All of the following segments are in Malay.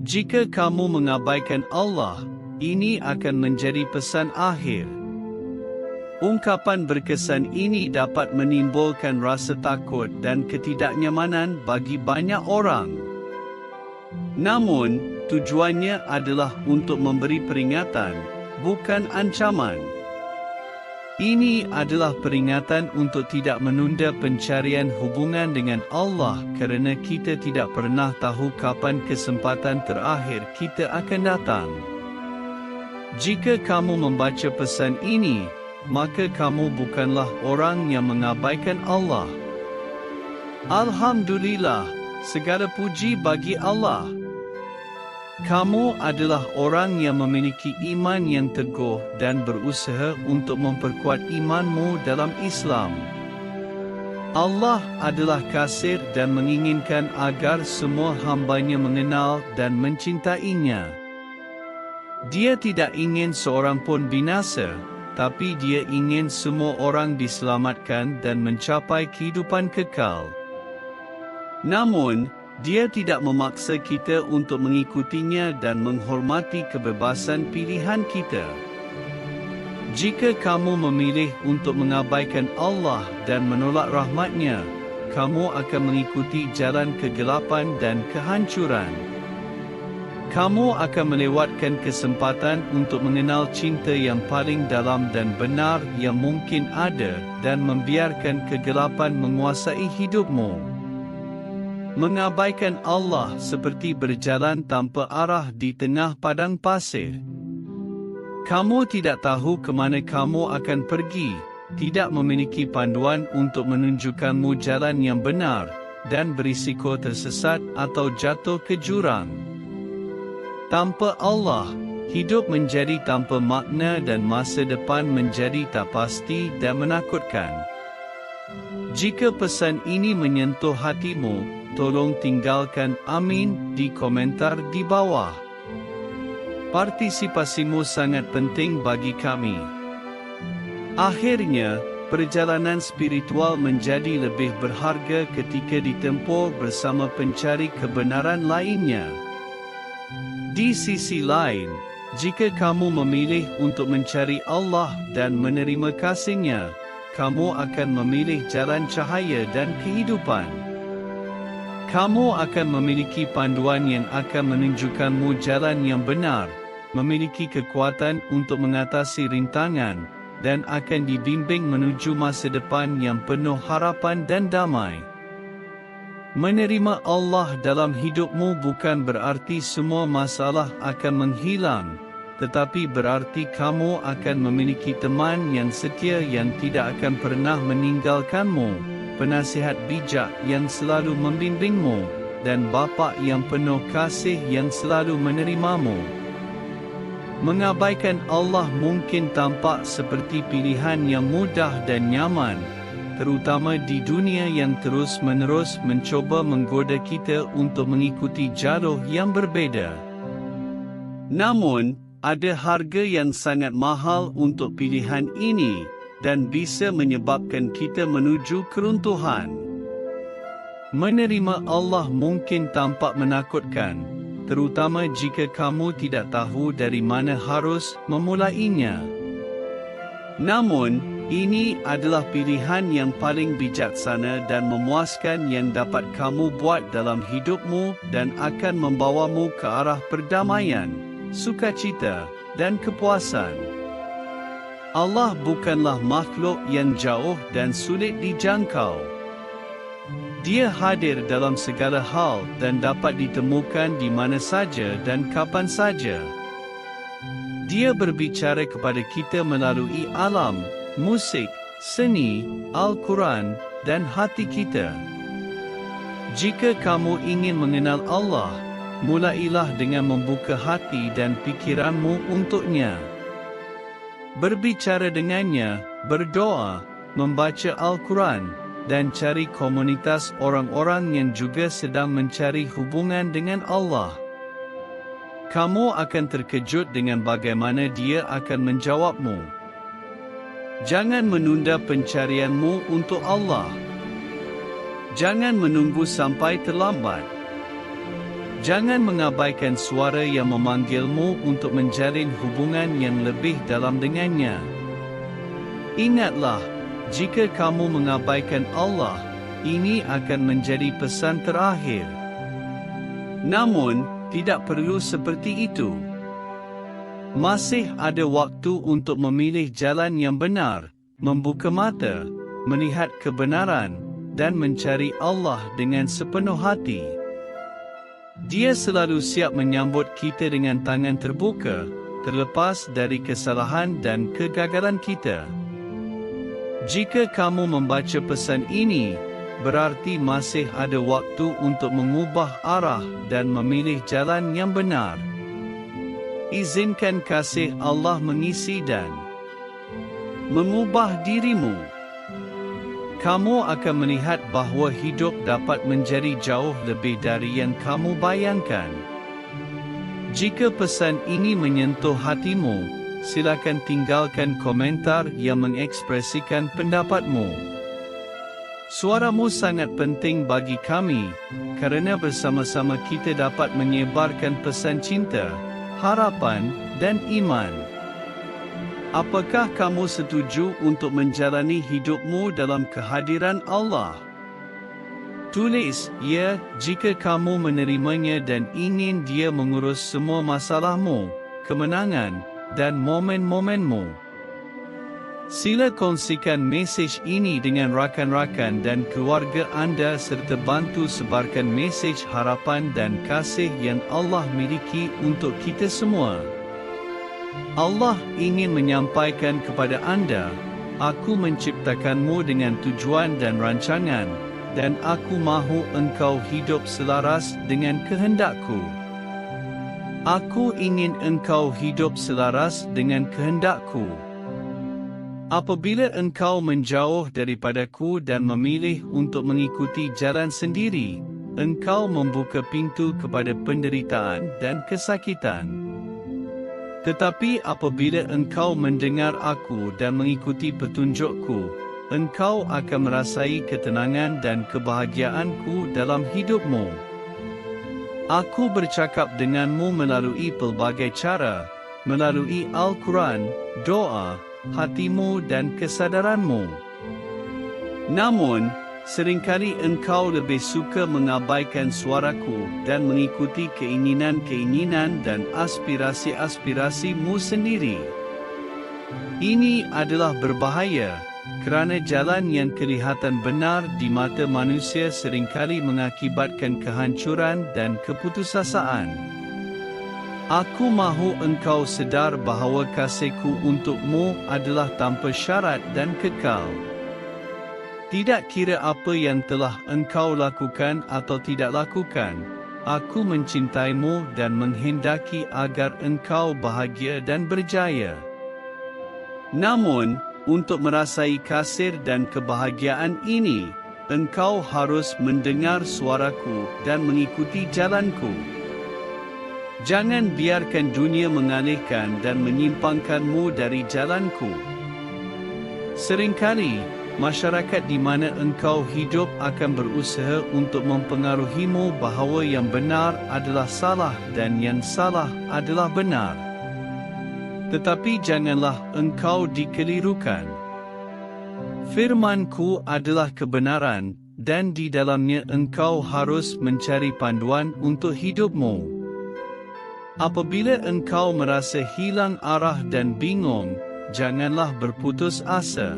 Jika kamu mengabaikan Allah, ini akan menjadi pesan akhir. Ungkapan berkesan ini dapat menimbulkan rasa takut dan ketidaknyamanan bagi banyak orang. Namun, tujuannya adalah untuk memberi peringatan, bukan ancaman. Ini adalah peringatan untuk tidak menunda pencarian hubungan dengan Allah kerana kita tidak pernah tahu kapan kesempatan terakhir kita akan datang. Jika kamu membaca pesan ini, maka kamu bukanlah orang yang mengabaikan Allah. Alhamdulillah, segala puji bagi Allah. Kamu adalah orang yang memiliki iman yang teguh dan berusaha untuk memperkuat imanmu dalam Islam. Allah adalah kasih dan menginginkan agar semua hamba-Nya mengenal dan mencintainya. Dia tidak ingin seorang pun binasa, tapi Dia ingin semua orang diselamatkan dan mencapai kehidupan kekal. Namun, Dia tidak memaksa kita untuk mengikutinya dan menghormati kebebasan pilihan kita. Jika kamu memilih untuk mengabaikan Allah dan menolak rahmat-Nya, kamu akan mengikuti jalan kegelapan dan kehancuran. Kamu akan melewatkan kesempatan untuk mengenal cinta yang paling dalam dan benar yang mungkin ada dan membiarkan kegelapan menguasai hidupmu. Mengabaikan Allah seperti berjalan tanpa arah di tengah padang pasir. Kamu tidak tahu ke mana kamu akan pergi, tidak memiliki panduan untuk menunjukkanmu jalan yang benar, dan berisiko tersesat atau jatuh ke jurang. Tanpa Allah, hidup menjadi tanpa makna dan masa depan menjadi tak pasti dan menakutkan. Jika pesan ini menyentuh hatimu, tolong tinggalkan amin di komentar di bawah. Partisipasimu sangat penting bagi kami. Akhirnya, perjalanan spiritual menjadi lebih berharga ketika ditempuh bersama pencari kebenaran lainnya. Di sisi lain, jika kamu memilih untuk mencari Allah dan menerima kasih-Nya, kamu akan memilih jalan cahaya dan kehidupan. Kamu akan memiliki panduan yang akan menunjukkanmu jalan yang benar, memiliki kekuatan untuk mengatasi rintangan, dan akan dibimbing menuju masa depan yang penuh harapan dan damai. Menerima Allah dalam hidupmu bukan berarti semua masalah akan menghilang, tetapi berarti kamu akan memiliki teman yang setia yang tidak akan pernah meninggalkanmu, penasihat bijak yang selalu membimbingmu, dan Bapa yang penuh kasih yang selalu menerimamu. Mengabaikan Allah mungkin tampak seperti pilihan yang mudah dan nyaman, terutama di dunia yang terus-menerus mencoba menggoda kita untuk mengikuti jalur yang berbeda. Namun, ada harga yang sangat mahal untuk pilihan ini, dan bisa menyebabkan kita menuju keruntuhan. Menerima Allah mungkin tampak menakutkan, terutama jika kamu tidak tahu dari mana harus memulainya. Namun, ini adalah pilihan yang paling bijaksana dan memuaskan yang dapat kamu buat dalam hidupmu dan akan membawamu ke arah perdamaian, sukacita, dan kepuasan. Allah bukanlah makhluk yang jauh dan sulit dijangkau. Dia hadir dalam segala hal dan dapat ditemukan di mana saja dan kapan saja. Dia berbicara kepada kita melalui alam, musik, seni, Al-Quran, dan hati kita. Jika kamu ingin mengenal Allah, mulailah dengan membuka hati dan pikiranmu untuknya. Berbicara dengannya, berdoa, membaca Al-Quran, dan cari komunitas orang-orang yang juga sedang mencari hubungan dengan Allah. Kamu akan terkejut dengan bagaimana Dia akan menjawabmu. Jangan menunda pencarianmu untuk Allah. Jangan menunggu sampai terlambat. Jangan mengabaikan suara yang memanggilmu untuk menjalin hubungan yang lebih dalam dengannya. Ingatlah, jika kamu mengabaikan Allah, ini akan menjadi pesan terakhir. Namun, tidak perlu seperti itu. Masih ada waktu untuk memilih jalan yang benar, membuka mata, melihat kebenaran, dan mencari Allah dengan sepenuh hati. Dia selalu siap menyambut kita dengan tangan terbuka, terlepas dari kesalahan dan kegagalan kita. Jika kamu membaca pesan ini, berarti masih ada waktu untuk mengubah arah dan memilih jalan yang benar. Izinkan kasih Allah mengisi dan mengubah dirimu. Kamu akan melihat bahawa hidup dapat menjadi jauh lebih dari yang kamu bayangkan. Jika pesan ini menyentuh hatimu, silakan tinggalkan komentar yang mengekspresikan pendapatmu. Suaramu sangat penting bagi kami, kerana bersama-sama kita dapat menyebarkan pesan cinta, harapan, dan iman. Apakah kamu setuju untuk menjalani hidupmu dalam kehadiran Allah? Tulis ya jika kamu menerimanya dan ingin Dia mengurus semua masalahmu, kemenangan, dan momen-momenmu. Sila kongsikan mesej ini dengan rakan-rakan dan keluarga anda serta bantu sebarkan mesej harapan dan kasih yang Allah miliki untuk kita semua. Allah ingin menyampaikan kepada anda, Aku menciptakanmu dengan tujuan dan rancangan, dan Aku mahu engkau hidup selaras dengan kehendakku. Aku ingin engkau hidup selaras dengan kehendakku. Apabila engkau menjauh daripadaku dan memilih untuk mengikuti jalan sendiri, engkau membuka pintu kepada penderitaan dan kesakitan. Tetapi apabila engkau mendengar aku dan mengikuti petunjukku, engkau akan merasai ketenangan dan kebahagiaanku dalam hidupmu. Aku bercakap denganmu melalui pelbagai cara, melalui Al-Quran, doa, hatimu dan kesadaranmu. Namun, seringkali engkau lebih suka mengabaikan suaraku dan mengikuti keinginan-keinginan dan aspirasi-aspirasimu sendiri. Ini adalah berbahaya, kerana jalan yang kelihatan benar di mata manusia seringkali mengakibatkan kehancuran dan keputusasaan. Aku mahu engkau sedar bahawa kasihku untukmu adalah tanpa syarat dan kekal. Tidak kira apa yang telah engkau lakukan atau tidak lakukan, aku mencintaimu dan menghendaki agar engkau bahagia dan berjaya. Namun, untuk merasai kasih dan kebahagiaan ini, engkau harus mendengar suaraku dan mengikuti jalanku. Jangan biarkan dunia mengalihkan dan menyimpangkanmu dari jalanku. Seringkali, masyarakat di mana engkau hidup akan berusaha untuk mempengaruhimu bahawa yang benar adalah salah dan yang salah adalah benar. Tetapi janganlah engkau dikelirukan. Firmanku adalah kebenaran, dan di dalamnya engkau harus mencari panduan untuk hidupmu. Apabila engkau merasa hilang arah dan bingung, janganlah berputus asa.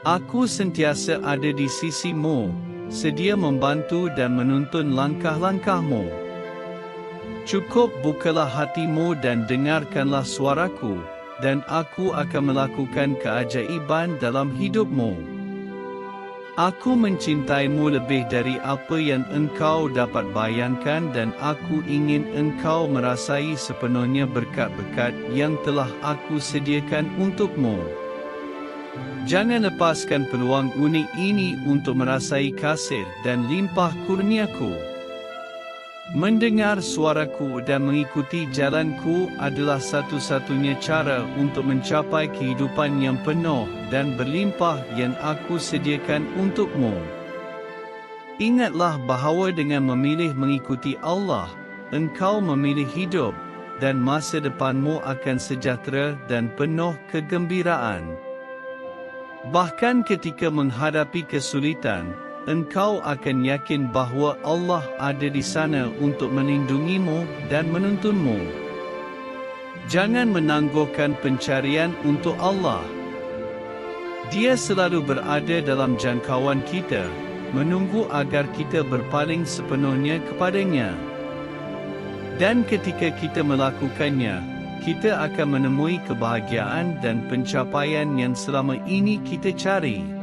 Aku sentiasa ada di sisimu, sedia membantu dan menuntun langkah-langkahmu. Cukup bukalah hatimu dan dengarkanlah suaraku, dan aku akan melakukan keajaiban dalam hidupmu. Aku mencintaimu lebih dari apa yang engkau dapat bayangkan dan aku ingin engkau merasai sepenuhnya berkat-berkat yang telah aku sediakan untukmu. Jangan lepaskan peluang unik ini untuk merasai kasih dan limpah kurniaku. Mendengar suaraku dan mengikuti jalanku adalah satu-satunya cara untuk mencapai kehidupan yang penuh dan berlimpah yang aku sediakan untukmu. Ingatlah bahawa dengan memilih mengikuti Allah, engkau memilih hidup, dan masa depanmu akan sejahtera dan penuh kegembiraan. Bahkan ketika menghadapi kesulitan, engkau akan yakin bahawa Allah ada di sana untuk melindungimu dan menuntunmu. Jangan menangguhkan pencarian untuk Allah. Dia selalu berada dalam jangkauan kita, menunggu agar kita berpaling sepenuhnya kepadanya. Dan ketika kita melakukannya, kita akan menemui kebahagiaan dan pencapaian yang selama ini kita cari.